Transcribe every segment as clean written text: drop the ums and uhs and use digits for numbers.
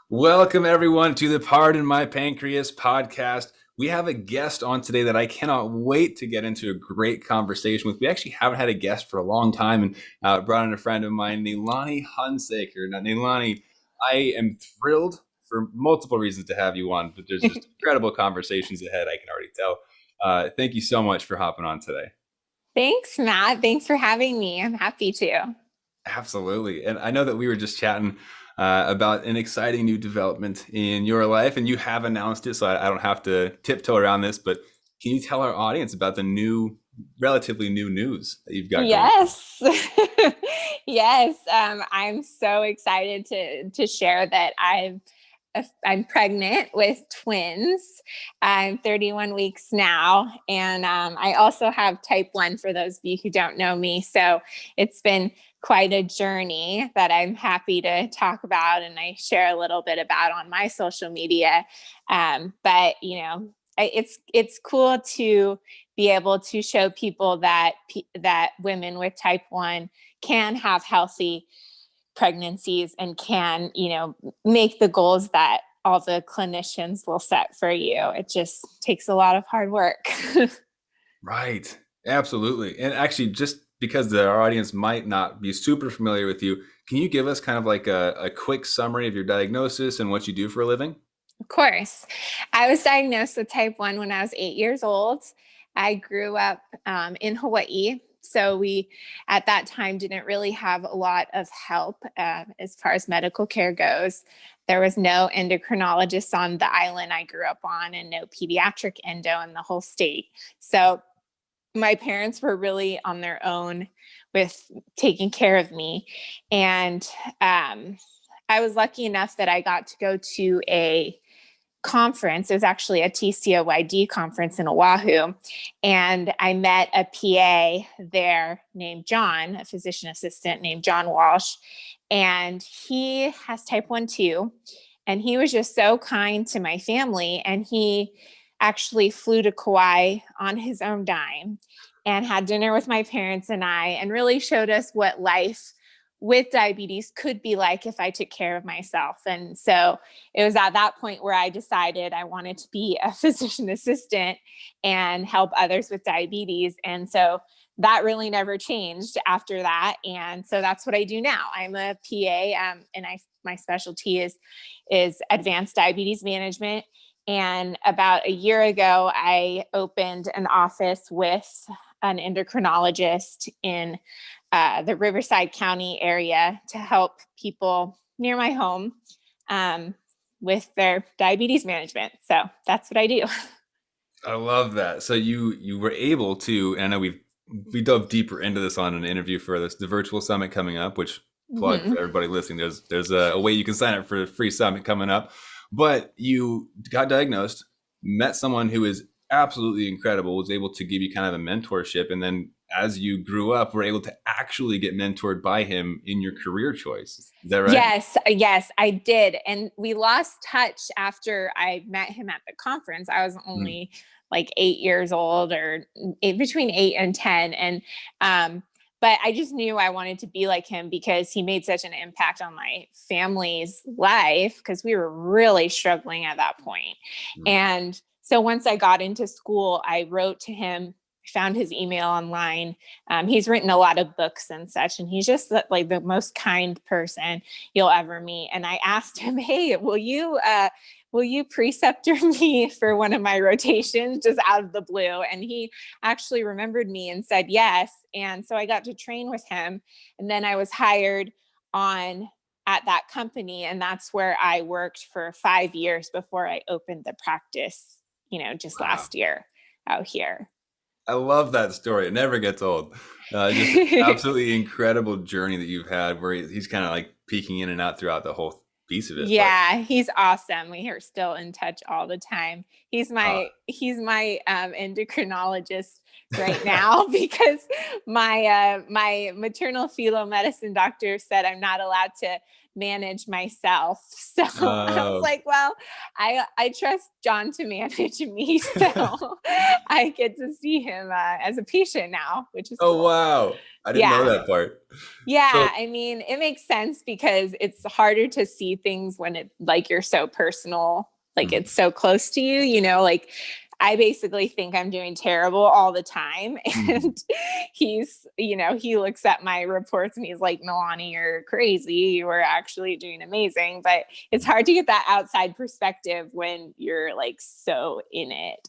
Welcome, everyone, to the Pardon My Pancreas podcast. We have a guest on today that I cannot wait to get into a great conversation with. We actually haven't had a guest for a long time, and brought in a friend of mine, Nalani Hunsaker. Now, Nalani, I am thrilled for multiple reasons to have you on, but there's just incredible conversations ahead, I can already tell. Thank you so much for hopping on today. Thanks, Matt. Thanks for having me. I'm happy to. Absolutely. And I know that we were just chatting about an exciting new development in your life, and you have announced it, so I don't have to tiptoe around this. But can you tell our audience about the new, relatively new news that you've got going on? Yes. Yes. I'm so excited to share that I'm pregnant with twins. I'm 31 weeks now. And I also have type 1 for those of you who don't know me. So it's been quite a journey that I'm happy to talk about and I share a little bit about on my social media. But it's cool to be able to show people that women with type 1 can have healthy pregnancies and can, make the goals that all the clinicians will set for you. It just takes a lot of hard work. Right. Absolutely. And actually, just because our audience might not be super familiar with you, can you give us kind of like a quick summary of your diagnosis and what you do for a living? Of course. I was diagnosed with type 1 when I was 8 years old. I grew up in Hawaii. So we, at that time, didn't really have a lot of help as far as medical care goes. There was no endocrinologist on the island I grew up on and no pediatric endo in the whole state. So my parents were really on their own with taking care of me. And I was lucky enough that I got to go to a conference. It was actually a TCOYD conference in Oahu. And I met a PA there named John, a physician assistant named John Walsh. And he has type 1 too. And he was just so kind to my family. And he actually flew to Kauai on his own dime and had dinner with my parents and I, and really showed us what life with diabetes could be like if I took care of myself. And so it was at that point where I decided I wanted to be a physician assistant and help others with diabetes. And so that really never changed after that. And so that's what I do now. I'm a PA, and my specialty is advanced diabetes management. And about a year ago, I opened an office with an endocrinologist in the Riverside County area to help people near my home with their diabetes management. So that's what I do. I love that. So you were able to, and I know we dove deeper into this on an interview for this the virtual summit coming up, which plug Mm-hmm. for everybody listening. There's a way you can sign up for a free summit coming up. But you got diagnosed, met someone who is absolutely incredible, was able to give you kind of a mentorship, and then as you grew up, were able to actually get mentored by him in your career choice. Is that right? Yes, I did. And we lost touch after I met him at the conference. I was Mm. only like 8 years old or between 8 and 10. And, but I just knew I wanted to be like him because he made such an impact on my family's life because we were really struggling at that point. Mm. And so once I got into school, I wrote to him, found his email online. He's written a lot of books and such, and he's just like the most kind person you'll ever meet. And I asked him, "Hey, will you preceptor me for one of my rotations?" Just out of the blue, and he actually remembered me and said yes. And so I got to train with him, and then I was hired on at that company, and that's where I worked for 5 years before I opened the practice. Just Wow. last year out here. I love that story. It never gets old. Just absolutely incredible journey that you've had where he's kind of like peeking in and out throughout the whole piece of it. But Yeah, he's awesome. We are still in touch all the time. He's uh, my endocrinologist right now because my maternal fetal medicine doctor said I'm not allowed to manage myself. So I was Oh, like, well, I trust John to manage me. So I get to see him as a patient now, which is oh, cool. wow. I didn't know Yeah. that part. Yeah, So, I mean, it makes sense because it's harder to see things when it like you're so personal, like mhm, it's so close to you, like I basically think I'm doing terrible all the time. mhm. And he looks at my reports and he's like, Nalani, you're crazy. You are actually doing amazing. But it's hard to get that outside perspective when you're like so in it.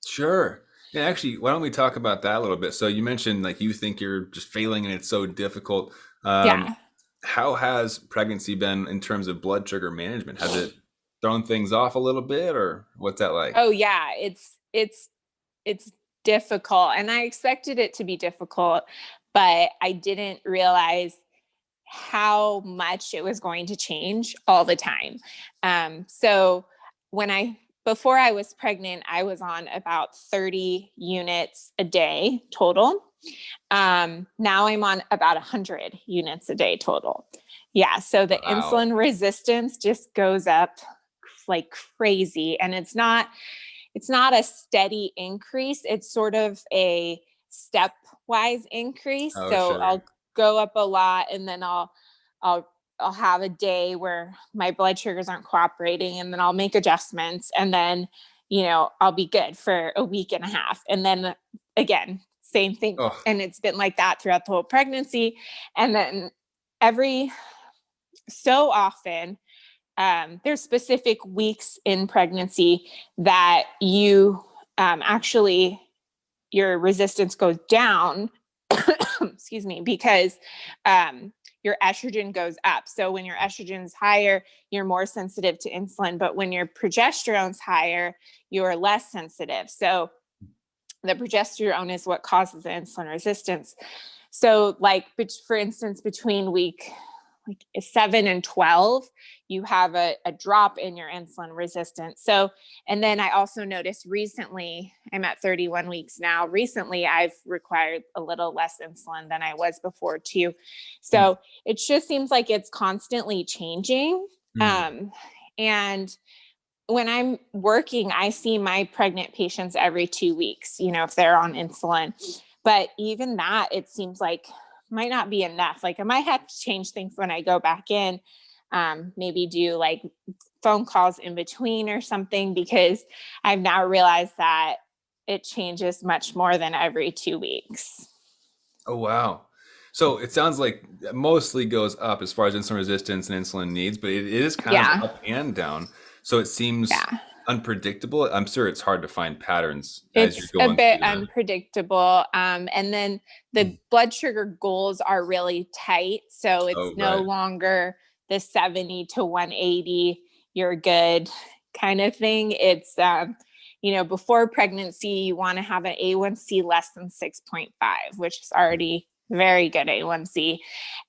Sure. Yeah, actually, why don't we talk about that a little bit? So you mentioned like you think you're just failing and it's so difficult. Um, Yeah. how has pregnancy been in terms of blood sugar management? Has it thrown things off a little bit, or what's that like? Oh yeah, it's difficult, and I expected it to be difficult, but I didn't realize how much it was going to change all the time. So when I before I was pregnant, I was on about 30 units a day total. Now I'm on about 100 units a day total. Yeah, so the Wow. insulin resistance just goes up like crazy, and it's not a steady increase. It's sort of a stepwise increase. Oh, So sure. I'll go up a lot and then I'll I'll have a day where my blood sugars aren't cooperating and then I'll make adjustments and then I'll be good for a week and a half. And then again, same thing. Oh, And it's been like that throughout the whole pregnancy. And then every so often there's specific weeks in pregnancy that you actually your resistance goes down excuse me because your estrogen goes up. So when your estrogen is higher, you're more sensitive to insulin, but when your progesterone's higher, you're less sensitive. So the progesterone is what causes the insulin resistance. So like for instance, between week like 7 and 12, you have a drop in your insulin resistance. So, and then I also noticed recently, I'm at 31 weeks now. Recently, I've required a little less insulin than I was before, too. hmm, So it just seems like it's constantly changing. hmm. And when I'm working, I see my pregnant patients every 2 weeks, if they're on insulin. But even that, it seems like might not be enough. Like I might have to change things when I go back in, maybe do like phone calls in between or something, because I've now realized that it changes much more than every 2 weeks. Oh, wow. So it sounds like it mostly goes up as far as insulin resistance and insulin needs, but it is kind of Yeah. up and down. So it seems Yeah. unpredictable. I'm sure it's hard to find patterns as you're It's a going bit through that. unpredictable. And then the Mm. blood sugar goals are really tight. So it's Oh, no right. longer the 70 to 180, you're good kind of thing. It's, before pregnancy, you want to have an A1C less than 6.5, which is already very good A1C.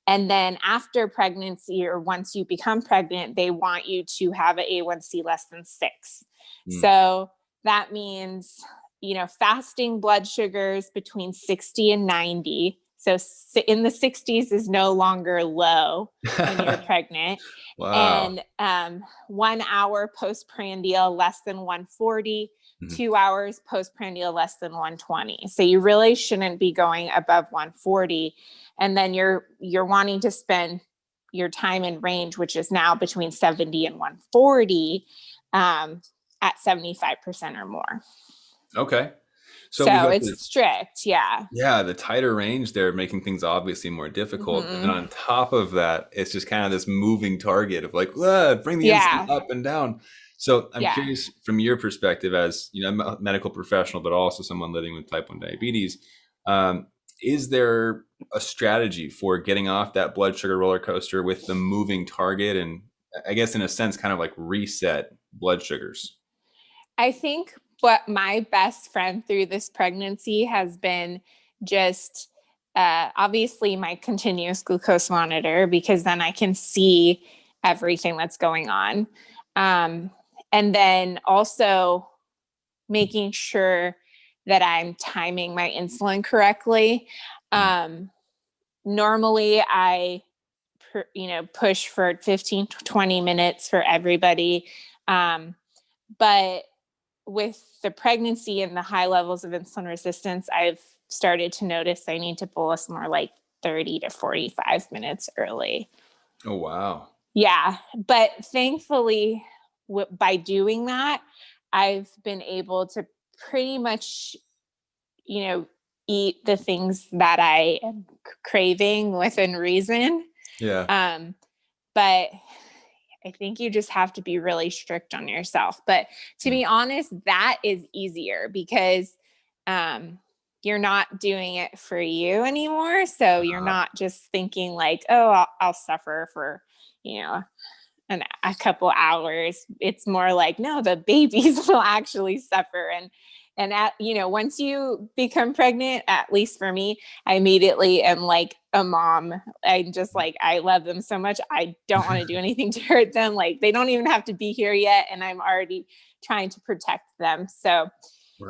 And then after pregnancy or once you become pregnant, they want you to have an A1C less than 6. Mm. So that means, fasting blood sugars between 60 and 90. So in the 60s is no longer low when you're pregnant. Wow. And 1 hour postprandial less than 140, Mhm. 2 hours postprandial less than 120. So you really shouldn't be going above 140. And then you're wanting to spend your time in range, which is now between 70 and 140, um, at 75% or more. Okay. So we So got it's the strict. Yeah. yeah, the tighter range there making things obviously more difficult. And then Hmm. on top of that, it's just kind of this moving target of like, "Ah, bring the insulin Yeah. up and down." So I'm Yeah. curious from your perspective as, a medical professional, but also someone living with type 1 diabetes, um, is there a strategy for getting off that blood sugar roller coaster with the moving target and I guess in a sense kind of like reset blood sugars? I think what my best friend through this pregnancy has been just obviously my continuous glucose monitor, because then I can see everything that's going on. Um, and then also making sure that I'm timing my insulin correctly. Mm, Um, Normally, I push for 15 to 20 minutes for everybody. But with the pregnancy and the high levels of insulin resistance, I've started to notice I need to bolus more like 30 to 45 minutes early. Oh, wow. Yeah. But thankfully, by doing that, I've been able to pretty much, eat the things that I am craving within reason. Yeah. But I think you just have to be really strict on yourself. But to be honest, that is easier because you're not doing it for you anymore. So you're not just thinking like, oh, I'll suffer for, a couple hours. It's more like, no, the babies will actually suffer. And once you become pregnant, at least for me, I immediately am like a mom. I'm just like, I love them so much. I don't want to do anything to hurt them. Like they don't even have to be here yet. And I'm already trying to protect them. So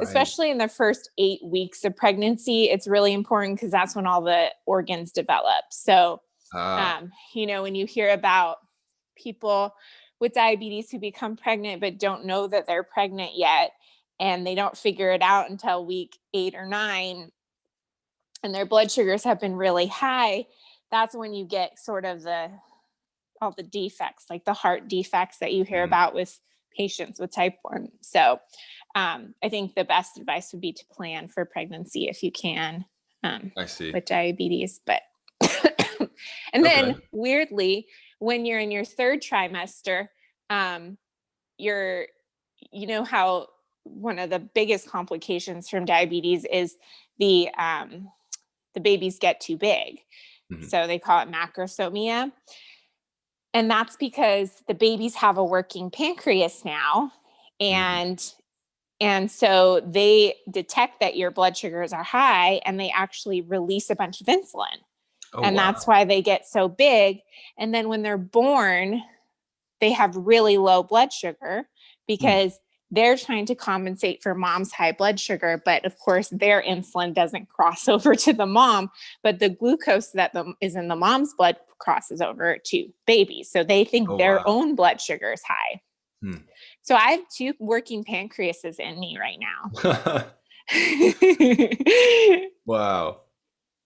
especially in the first 8 weeks of pregnancy, it's really important because that's when all the organs develop. So, when you hear about people with diabetes who become pregnant but don't know that they're pregnant yet, and they don't figure it out until week 8 or 9, and their blood sugars have been really high, that's when you get sort of all the defects, like the heart defects that you hear about with patients with type 1. So I think the best advice would be to plan for pregnancy if you can. I see. With diabetes, but and then weirdly, when you're in your third trimester, how one of the biggest complications from diabetes is the babies get too big. So they call it macrosomia. And that's because the babies have a working pancreas now. And so they detect that your blood sugars are high and they actually release a bunch of insulin. That's why they get so big. And then when they're born, they have really low blood sugar because they're trying to compensate for mom's high blood sugar. But of course, their insulin doesn't cross over to the mom, but the glucose that is in the mom's blood crosses over to babies. So they think their own blood sugar is high. So I have 2 working pancreases in me right now. Wow.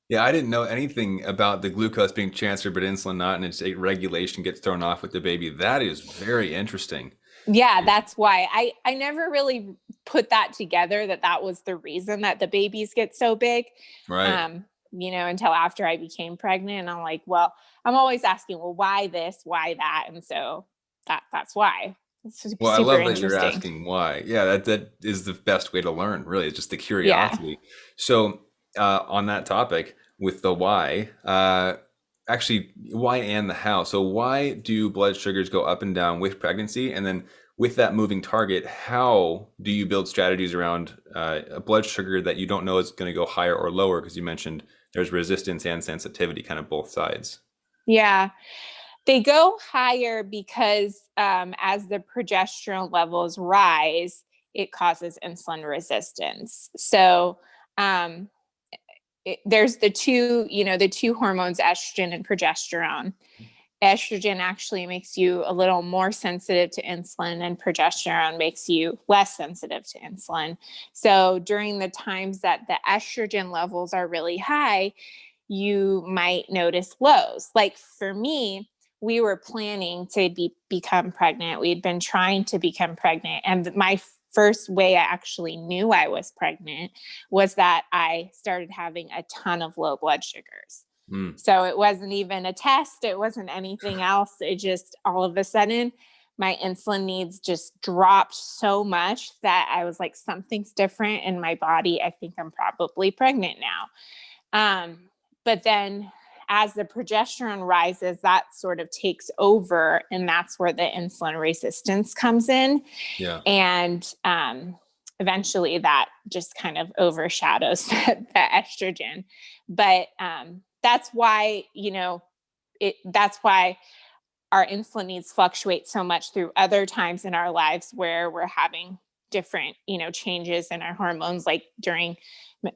Yeah, I didn't know anything about the glucose being transferred, but insulin not, and its regulation gets thrown off with the baby. That is very interesting. Yeah, that's why I never really put that together, that was the reason that the babies get so big. Right. Until after I became pregnant. And I'm like, well, I'm always asking, well, why this, why that? And so that's why. It's Well, I super love that you're interesting. asking why. Yeah, that is the best way to learn, really. It's just the Yeah. curiosity. So, on that topic with the why, actually, why and the how. So, why do blood sugars go up and down with pregnancy? And then with that moving target, how do you build strategies around a blood sugar that you don't know is going to go higher or lower? Because you mentioned there's resistance and sensitivity, kind of both sides. Yeah. They go higher because as the progesterone levels rise, it causes insulin resistance. So there's the two hormones, estrogen and progesterone. Estrogen actually makes you a little more sensitive to insulin, and progesterone makes you less sensitive to insulin. So during the times that the estrogen levels are really high, you might notice lows. Like for me, we were planning to become pregnant. We'd been trying to become pregnant. And my first way I actually knew I was pregnant was that I started having a ton of low blood sugars. So it wasn't even a test. It wasn't anything else. It just all of a sudden, my insulin needs just dropped so much that I was like, something's different in my body. I think I'm probably pregnant now. But then as the progesterone rises, that sort of takes over, and that's where the insulin resistance comes in. Yeah. And eventually that just kind of overshadows the estrogen. But that's why, that's why our insulin needs fluctuate so much through other times in our lives where we're having different, changes in our hormones, like during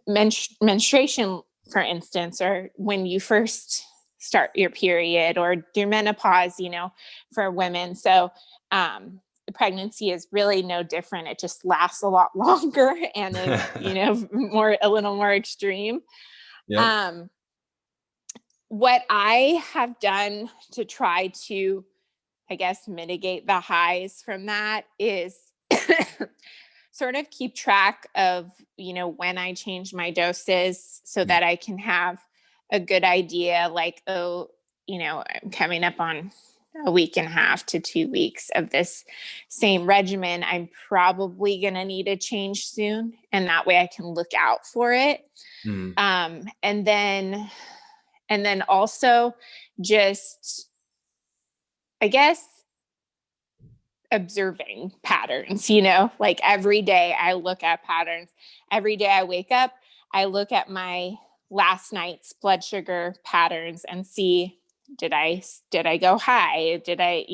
menstruation, for instance, or when you first start your period or your menopause, for women. So the pregnancy is really no different. It just lasts a lot longer and is, a little more extreme. Yep. What I have done to try to, I guess, mitigate the highs from that is sort of keep track of, when I change my doses so that I can have a good idea, like, oh, I'm coming up on a week and a half to 2 weeks of this same regimen. I'm probably going to need a change soon. And that way I can look out for it. Mm. And then also just, I guess, observing patterns, like every day I look at patterns. Every day I wake up, I look at my last night's blood sugar patterns and see, did I go high? Did I,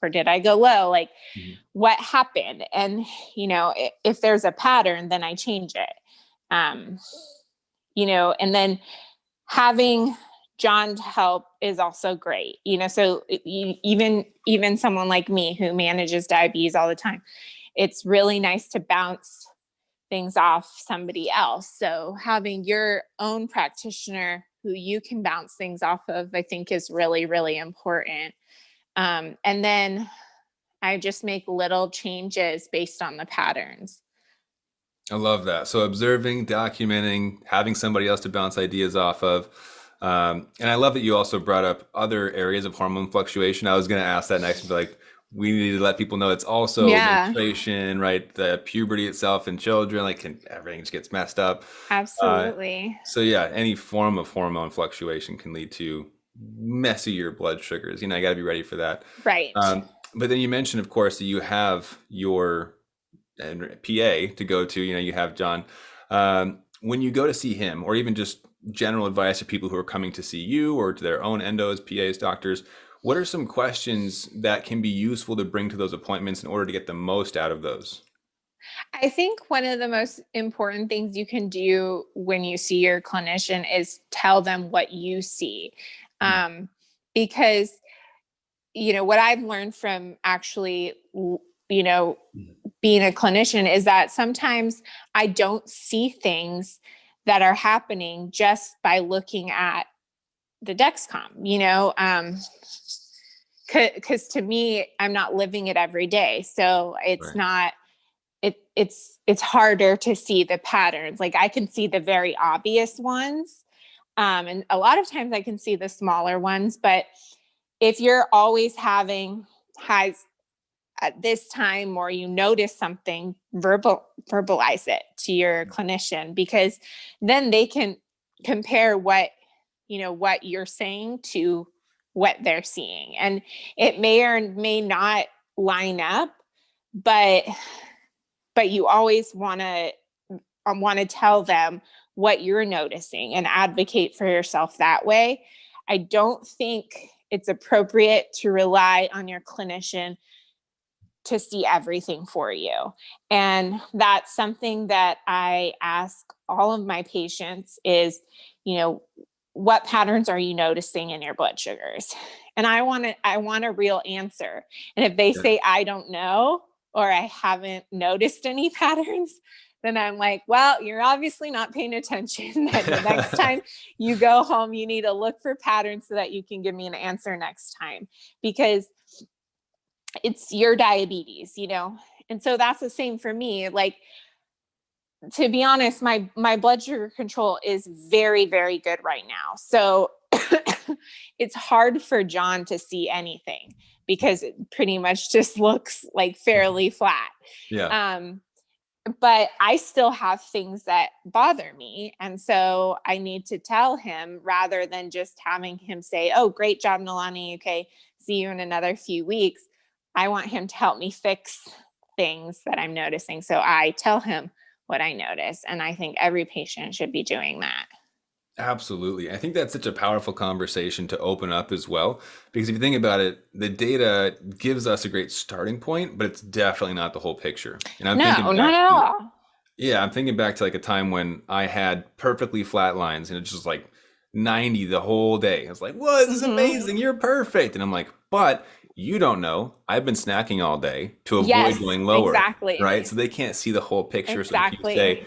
or did I go low? Like what happened? And, if there's a pattern, then I change it. And then having John to help is also great. So even someone like me who manages diabetes all the time, it's really nice to bounce things off somebody else. So having your own practitioner who you can bounce things off of, I think is really, really important. And then I just make little changes based on the patterns. I love that. So observing, documenting, having somebody else to bounce ideas off of. And I love that you also brought up other areas of hormone fluctuation. I was going to ask that next, but like, we need to let people know it's also menstruation, right? The puberty itself in children, like everything just gets messed up. Absolutely. So yeah, any form of hormone fluctuation can lead to messier blood sugars. I got to be ready for that. Right. But then you mentioned, of course, that you have your PA to go to, you have John. When you go to see him, or even just general advice to people who are coming to see you or to their own endos, PAs, doctors, what are some questions that can be useful to bring to those appointments in order to get the most out of those? I think one of the most important things you can do when you see your clinician is tell them what you see. Because, what I've learned from actually, being a clinician is that sometimes I don't see things that are happening just by looking at the Dexcom, because to me, I'm not living it every day. So it's not, it's harder to see the patterns. Like I can see the very obvious ones. And a lot of times I can see the smaller ones, but if you're always having highs at this time, or you notice something, verbalize it to your clinician, because then they can compare what you're saying to what they're seeing. And it may or may not line up, but you always want to tell them what you're noticing and advocate for yourself that way. I don't think it's appropriate to rely on your clinician to see everything for you. And that's something that I ask all of my patients is, what patterns are you noticing in your blood sugars? And I want a real answer. And if they say, I don't know, or I haven't noticed any patterns, then I'm like, well, you're obviously not paying attention. And the next time you go home, you need to look for patterns so that you can give me an answer next time, because it's your diabetes, And so that's the same for me. Like, to be honest, my blood sugar control is very, very good right now. So it's hard for John to see anything because it pretty much just looks like fairly flat. Yeah. But I still have things that bother me. And so I need to tell him rather than just having him say, oh, great job, Nalani. Okay, see you in another few weeks. I want him to help me fix things that I'm noticing. So I tell him what I notice. And I think every patient should be doing that. Absolutely. I think that's such a powerful conversation to open up as well, because if you think about it, the data gives us a great starting point, but it's definitely not the whole picture. And I'm thinking not back at to, all. yeah, I'm thinking back to like a time when I had perfectly flat lines and it's just like 90 the whole day. I was like, "What? This is Hmm. amazing. You're perfect." And I'm like, "But you don't know. I've been snacking all day to avoid Yes, going lower, exactly. right?" So they can't see the whole picture. So if you Exactly. say,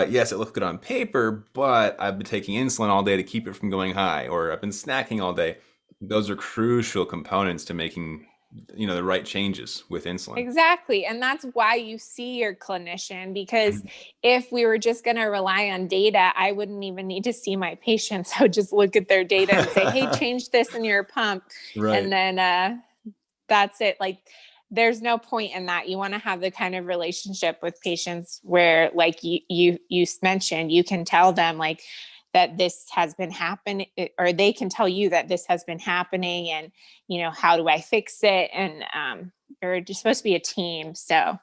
yes, it looks good on paper, but I've been taking insulin all day to keep it from going high, or I've been snacking all day. Those are crucial components to making, the right changes with insulin. Exactly. And that's why you see your clinician, because if we were just going to rely on data, I wouldn't even need to see my patients. I would just look at their data and say, hey, change this in your pump. Right. And then that's it. Like, there's no point in that. You want to have the kind of relationship with patients where, like you mentioned, you can tell them like that this has been happening, or they can tell you that this has been happening, and how do I fix it? And you're just supposed to be a team. So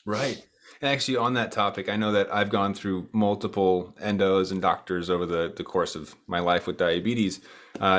Right. And actually, on that topic, I know that I've gone through multiple endos and doctors over the course of my life with diabetes.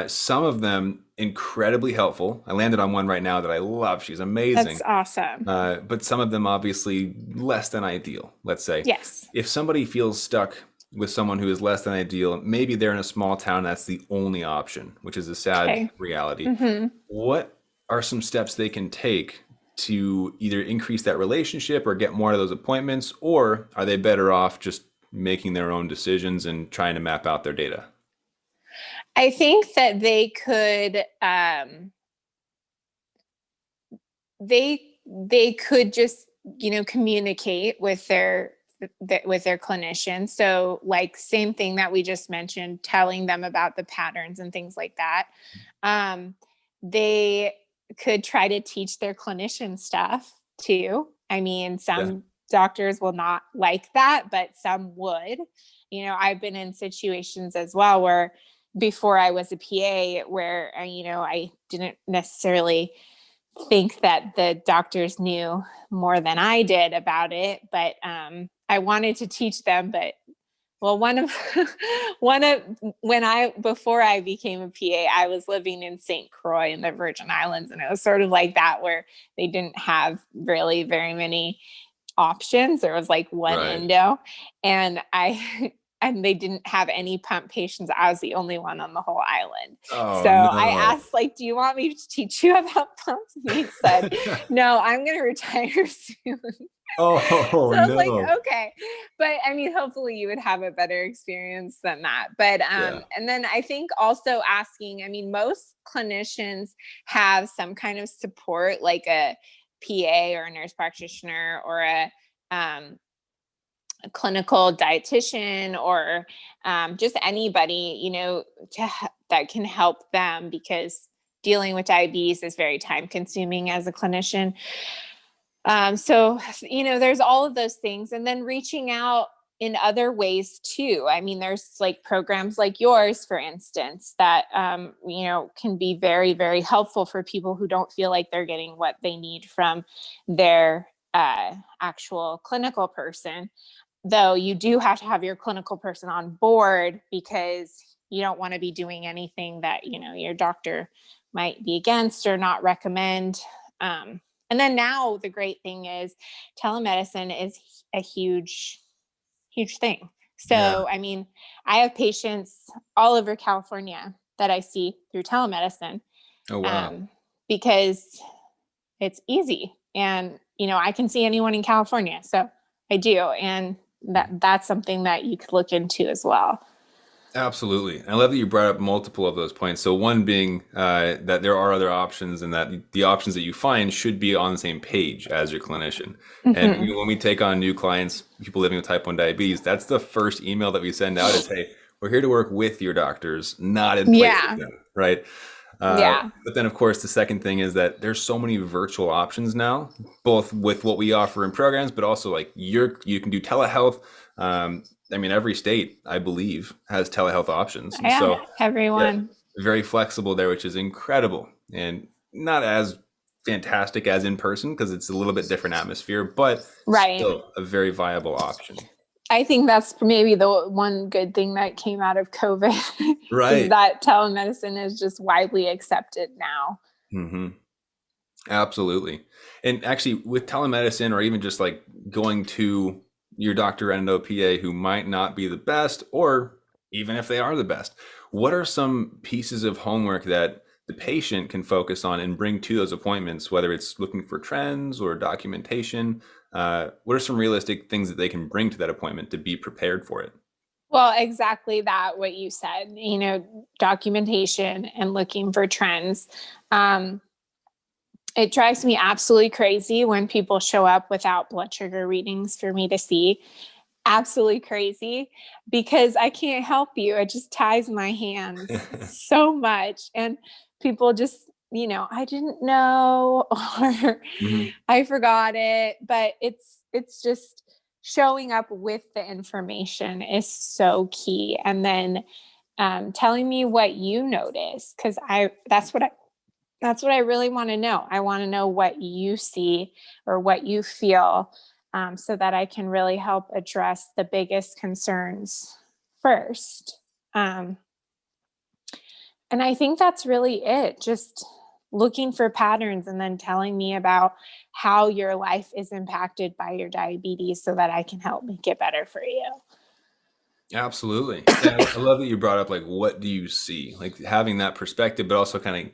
Some of them incredibly helpful. I landed on one right now that I love. She's that's amazing. awesome. But some of them obviously less than ideal, let's say. Yes. If somebody feels stuck with someone who is less than ideal, maybe they're in a small town, that's the only option, which is a sad Okay. reality. Mm-hmm. What are some steps they can take to either increase that relationship or get more of those appointments, or are they better off just making their own decisions and trying to map out their data? I think that they could just communicate with their clinician. So, like, same thing that we just mentioned, telling them about the patterns and things like that. They could try to teach their clinician stuff too. I mean, Yeah. some doctors will not like that, but some would. I've been in situations as well where, before I was a PA, where I didn't necessarily think that the doctors knew more than I did about it, but I wanted to teach them. But, well, one of one of when I before I became a PA, I was living in St. Croix in the Virgin Islands, and it was sort of like that, where they didn't have really very many options. There was like one Right. endo, and I and they didn't have any pump patients. I was the only one on the whole island. So Oh I no. asked, like, do you want me to teach you about pumps? And they said, no, I'm going to retire soon. Oh So I was like, no. okay. But I mean, hopefully you would have a better experience than that. But Yeah. and then I think also asking, I mean, most clinicians have some kind of support, like a PA or a nurse practitioner, or a clinical dietitian, or just anybody, that can help them, because dealing with diabetes is very time consuming as a clinician. So, there's all of those things. And then reaching out in other ways too. I mean, there's like programs like yours, for instance, that, can be very, very helpful for people who don't feel like they're getting what they need from their actual clinical person. Though you do have to have your clinical person on board, because you don't want to be doing anything that, your doctor might be against or not recommend. And then now the great thing is, telemedicine is a huge, huge thing. Yeah. So, I mean, I have patients all over California that I see through telemedicine, Oh wow. um, because it's easy, and I can see anyone in California. So I do. And that's something that you could look into as well. Absolutely. I love that you brought up multiple of those points. So one being that there are other options, and that the options that you find should be on the same page as your clinician. And Hmm. when we take on new clients, people living with type 1 diabetes, that's the first email that we send out is, hey, we're here to work with your doctors, not in place of Yeah. them, right? Yeah. But then, of course, the second thing is that there's so many virtual options now, both with what we offer in programs, but also like you can do telehealth. I mean, every state, I believe, has telehealth options, and Yeah. so yeah, Everyone. very flexible there, which is incredible, and not as fantastic as in person because it's a little bit different atmosphere, but Right. still a very viable option. I think that's maybe the one good thing that came out of COVID is Right. that telemedicine is just widely accepted now. Hmm. Absolutely. And actually, with telemedicine, or even just like going to your doctor endo PA who might not be the best, or even if they are the best. What are some pieces of homework that the patient can focus on and bring to those appointments, whether it's looking for trends or documentation? What are some realistic things that they can bring to that appointment to be prepared for it? Well, exactly that, what you said, documentation and looking for trends. Um, it drives me absolutely crazy when people show up without blood sugar readings for me to see. Absolutely crazy, because I can't help you. It just ties my hands so much. And people just, I didn't know, or Mhm. I forgot it. But it's just showing up with the information is so key. And then telling me what you notice, because that's what I really want to know. I want to know what you see or what you feel, so that I can really help address the biggest concerns first. Um, and I think that's really it. Just looking for patterns and then telling me about how your life is impacted by your diabetes so that I can help make it better for you. Absolutely. Yeah, I love that you brought up like what do you see? Like having that perspective, but also kind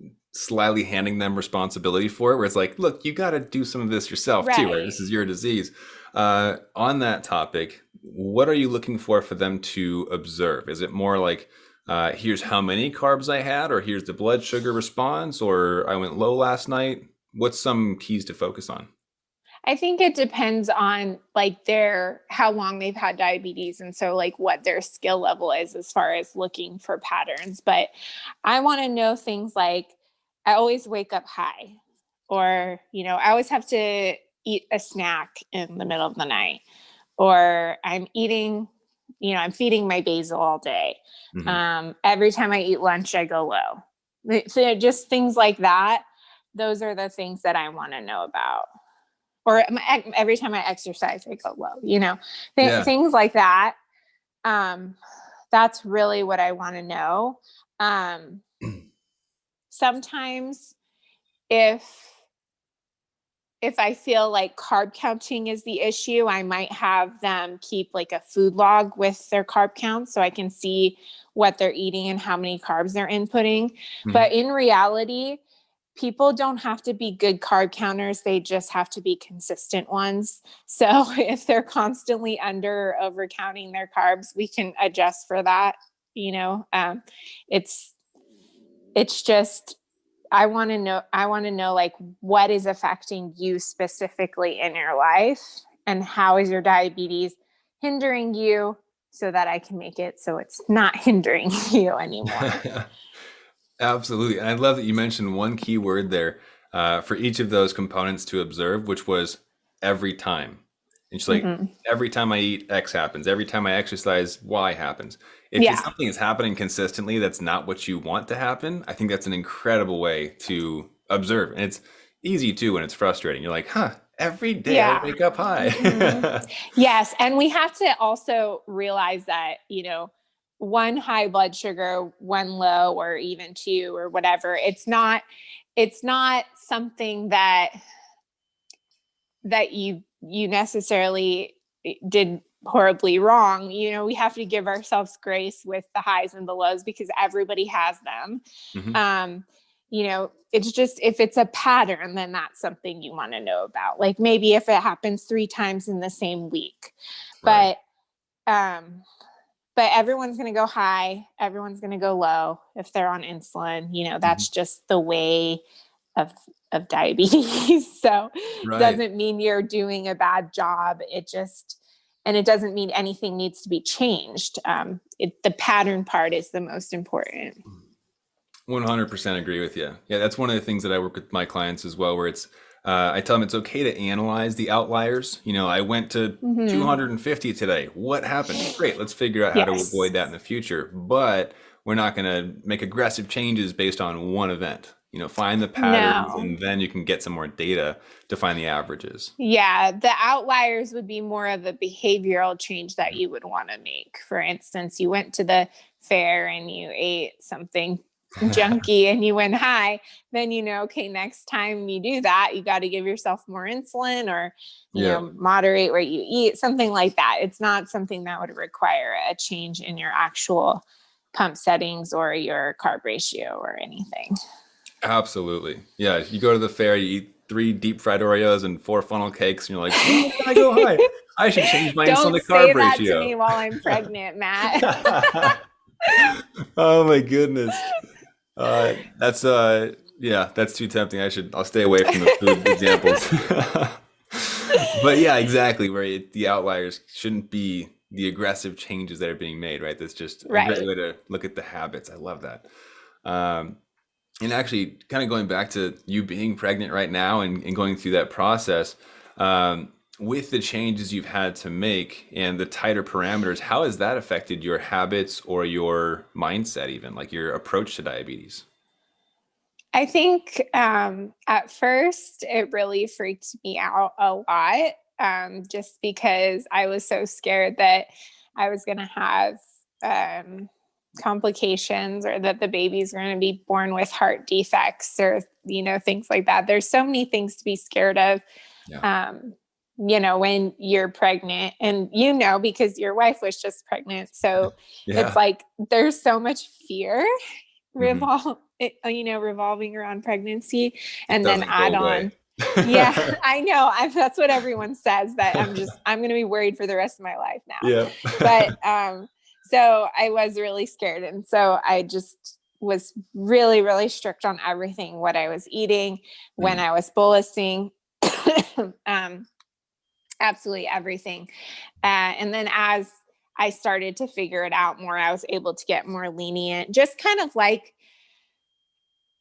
of slyly handing them responsibility for it, where it's like, look, you got to do some of this yourself too, right? Right. This is your disease. On that topic, what are you looking for them to observe? Is it more like, here's how many carbs I had, or here's the blood sugar response, or I went low last night? What's some keys to focus on? I think it depends on like how long they've had diabetes, and so like what their skill level is as far as looking for patterns. But I want to know things like, I always wake up high, or I always have to eat a snack in the middle of the night, or I'm feeding my basal all day. Hmm. Every time I eat lunch, I go low. So just things like that. Those are the things that I want to know about. Or every time I exercise, I go low, Yeah. things like that. Um, that's really what I want to know. Um, Sometimes if I feel like carb counting is the issue, I might have them keep like a food log with their carb count so I can see what they're eating and how many carbs they're inputting. Mhm. But in reality, people don't have to be good carb counters. They just have to be consistent ones. So if they're constantly under or over counting their carbs, we can adjust for that. You know, it's, it's just, I want to know like what is affecting you specifically in your life, and how is your diabetes hindering you, so that I can make it so it's not hindering you anymore. Absolutely. And I love that you mentioned one key word there, for each of those components to observe, which was every time. And she's like, Hmm. every time I eat, X happens. Every time I exercise, Y happens. If it's Yeah. something is happening consistently that's not what you want to happen, I think that's an incredible way to observe. And it's easy too when it's frustrating. You're like, huh, every day I Yeah. wake up Hmm. high. Yes. And we have to also realize that, one high blood sugar, one low, or even two, or whatever, it's not something that you necessarily did horribly wrong. We have to give ourselves grace with the highs and the lows, because everybody has them. Hmm. um it's just, if it's a pattern, then that's something you want to know about, like maybe if it happens 3 times in the same week. Right. But um everyone's going to go high, everyone's going to go low if they're on insulin. Hmm. That's just the way of diabetes. So Right. doesn't mean you're doing a bad job. And it doesn't mean anything needs to be changed. The pattern part is the most important. 100% agree with you. Yeah, that's one of the things that I work with my clients as well, where I tell them it's okay to analyze the outliers. I went to Mm-hmm. 250 today. What happened? Great. Let's figure out how to Yes. avoid that in the future. But we're not going to make aggressive changes based on one event. Find the patterns, No. and then you can get some more data to find the averages. Yeah, the outliers would be more of a behavioral change that you would want to make. For instance, you went to the fair and you ate something junky and you went high, then okay, next time you do that, you got to give yourself more insulin or Yeah. moderate what you eat, something like that. It's not something that would require a change in your actual pump settings or your carb ratio or anything. Absolutely. Yeah. You go to the fair, you eat 3 deep fried Oreos and 4 funnel cakes, and you're like, when did I go high? I should change my insulin Don't to say carb that to ratio. me while I'm pregnant, Matt. Oh my goodness. That's yeah, that's too tempting. I'll stay away from the food examples. But yeah, exactly. The outliers shouldn't be the aggressive changes that are being made, right? That's just a great Right. way to look at the habits. I love that. Um, and actually, kind of going back to you being pregnant right now and going through that process, with the changes you've had to make and the tighter parameters, how has that affected your habits or your mindset, even like your approach to diabetes? I think at first it really freaked me out a lot, just because I was so scared that I was going to have um, complications or that the baby's going to be born with heart defects or, things like that. There's so many things to be scared of, Yeah. um, when you're pregnant and, because your wife was just pregnant. So it's Yeah. like there's so much fear Hmm. revolving around pregnancy, It and then doesn't add go away. on. Yeah, I know. That's what everyone says, that I'm going to be worried for the rest of my life now. Yeah. But so I was really scared, and so I just was really, really strict on everything, what I was eating, when Mm. I was bolusing, um, absolutely everything. And then as I started to figure it out more, I was able to get more lenient, just kind of like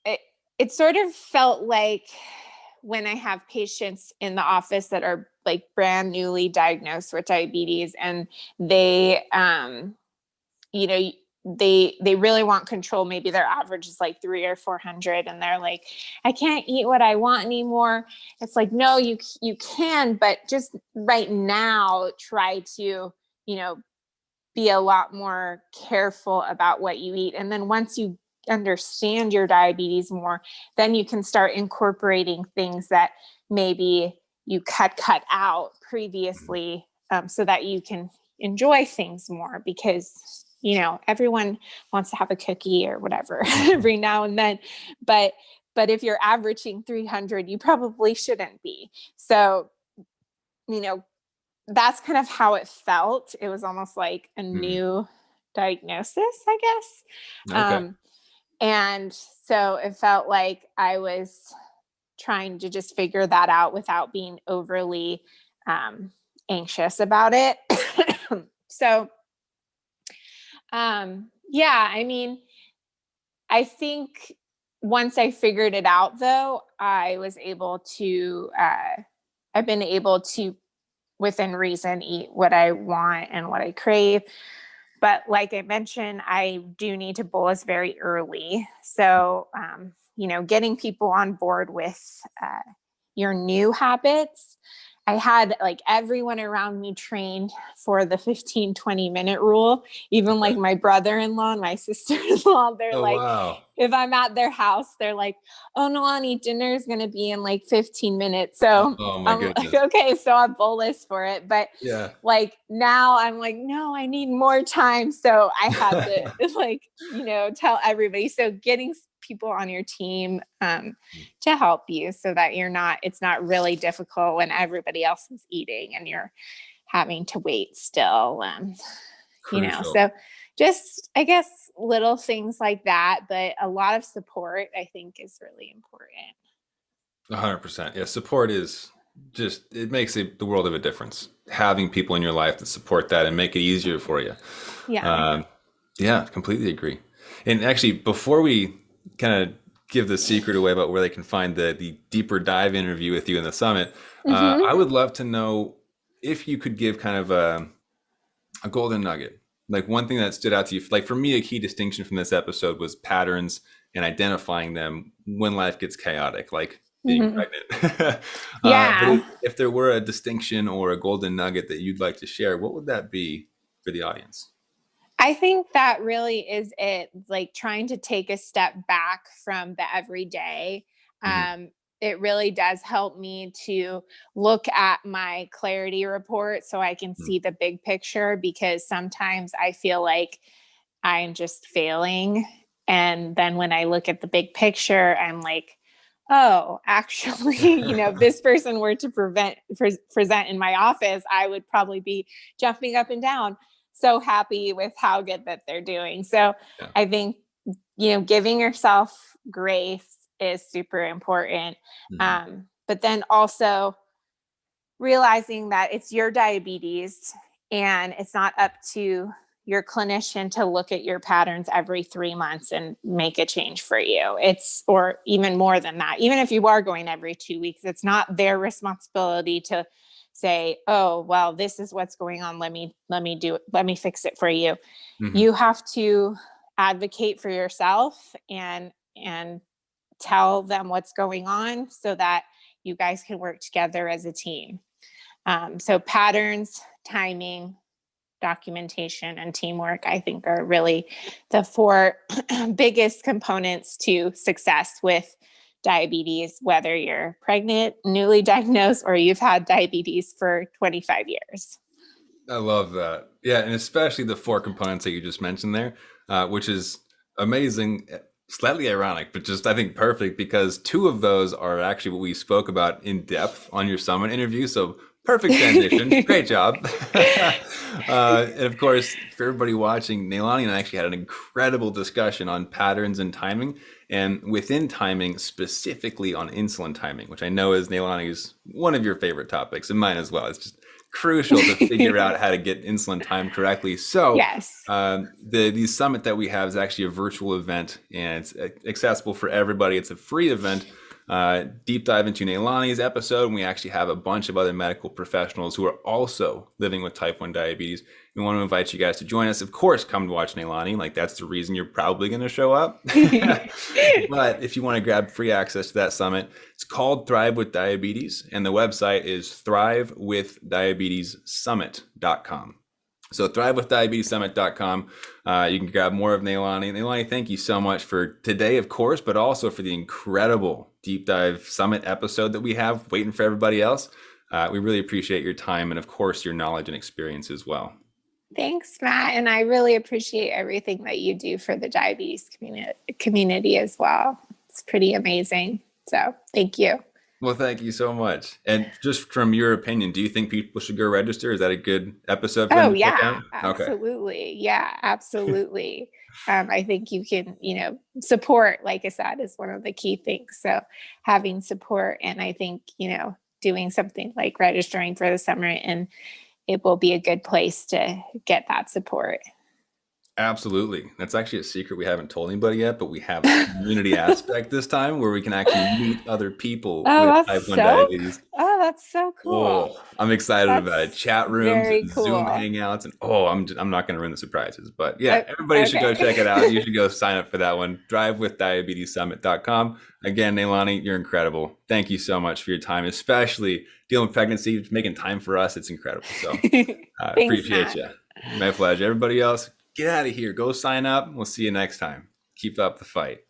it, it sort of felt like when I have patients in the office that are like brand newly diagnosed with diabetes, and they, you know, they really want control. Maybe their average is like 300 or 400, and they're like, I can't eat what I want anymore. It's like, no, you can, but just right now, try to, you know, be a lot more careful about what you eat. And then once you understand your diabetes more, then you can start incorporating things that maybe you cut out previously, so that you can enjoy things more, because everyone wants to have a cookie or whatever every now and then, but if you're averaging 300, you probably shouldn't be. So you know that's kind of how it felt. It was almost like a Mm. new diagnosis, I guess. Okay. And so it felt like I was trying to just figure that out without being overly anxious about it. So, yeah, I mean, I think once I figured it out, though, I've been able to, within reason, eat what I want and what I crave. But like I mentioned, I do need to bolus very early. So, getting people on board with your new habits. I had like everyone around me trained for the 15-20 minute rule. Even like my brother-in-law and my sister-in-law, they're Oh like, wow. if I'm at their house, they're like, oh, Nalani, dinner is going to be in like 15 minutes. So Oh my I'm like, goodness. okay, so I bolus for it. But Yeah. like now I'm like, no, I need more time. So I had to like, tell everybody. So getting people on your team to help you, so that it's not really difficult when everybody else is eating and you're having to wait still. Crucial. So just, I guess, little things like that, but a lot of support, I think, is really important. 100%. Yeah, support is just, it makes the world of a difference. Having people in your life that support that and make it easier for you. Yeah. Um, yeah, completely agree. And actually, before we kind of give the secret away about where they can find the deeper dive interview with you in the summit, Mm-hmm. I would love to know if you could give kind of a golden nugget, like one thing that stood out to you. Like for me, a key distinction from this episode was patterns and identifying them when life gets chaotic, like being Mm-hmm. pregnant. But Yeah. if there were a distinction or a golden nugget that you'd like to share, what would that be for the audience? I think that really is it, like trying to take a step back from the everyday. Mhm. Um, it really does help me to look at my clarity report so I can Mm. see the big picture, because sometimes I feel like I'm just failing. And then when I look at the big picture, I'm like, oh, actually, if this person were to present in my office, I would probably be jumping up and down, so happy with how good that they're doing. So Yeah. I think, giving yourself grace is super important. Mhm. But then also realizing that it's your diabetes and it's not up to your clinician to look at your patterns every 3 months and make a change for you. Or even more than that, even if you are going every 2 weeks, it's not their responsibility to say, oh, well, this is what's going on. Let me fix it for you. Mhm. You have to advocate for yourself and tell them what's going on so that you guys can work together as a team. So patterns, timing, documentation, and teamwork, I think, are really the four biggest components to success with diabetes, whether you're pregnant, newly diagnosed, or you've had diabetes for 25 years. I love that. Yeah, and especially the four components that you just mentioned there, which is amazing, slightly ironic, but just I think perfect, because two of those are actually what we spoke about in depth on your summit interview. So perfect transition. Great job. And of course, for everybody watching, Nalani and I actually had an incredible discussion on patterns and timing, and within timing, specifically on insulin timing, which I know is Nalani's one of your favorite topics, and mine as well. It's just crucial to figure out how to get insulin timed correctly. So Yes. the summit that we have is actually a virtual event, and it's accessible for everybody. It's a free event. Deep dive into Nalani's episode, and we actually have a bunch of other medical professionals who are also living with type 1 diabetes. We want to invite you guys to join us. Of course, come to watch Nalani. Like, that's the reason you're probably going to show up. But if you want to grab free access to that summit, it's called Thrive with Diabetes, and the website is thrivewithdiabetessummit.com. So thrivewithdiabetessummit.com. You can grab more of Nalani. Nalani, thank you so much for today, of course, but also for the incredible deep dive summit episode that we have waiting for everybody else. We really appreciate your time and, of course, your knowledge and experience as well. Thanks, Matt. And I really appreciate everything that you do for the diabetes community as well. It's pretty amazing. So thank you. Well, thank you so much. And just from your opinion, do you think people should go register? Is that a good episode for them Oh, to check yeah, out? Okay. absolutely. Yeah, absolutely. I think you can, support, like I said, is one of the key things. So having support, and I think, doing something like registering for the summer, and it will be a good place to get that support. Absolutely. That's actually a secret we haven't told anybody yet, but we have a community aspect this time where we can actually meet other people Oh, with type 1 diabetes. that's so cool. Oh, I'm excited about it. That's Chat rooms very and Zoom cool. hangouts, and I'm not going to ruin the surprises, but yeah, Oh, everybody should go check it out. You okay. should go sign up for that one. Thrivewithdiabetessummit.com. Again, Nalani, you're incredible. Thank you so much for your time, especially dealing with pregnancy, making time for us. It's incredible. So I Thanks, appreciate Matt. you. My pleasure. Everybody else, get out of here. Go sign up. We'll see you next time. Keep up the fight.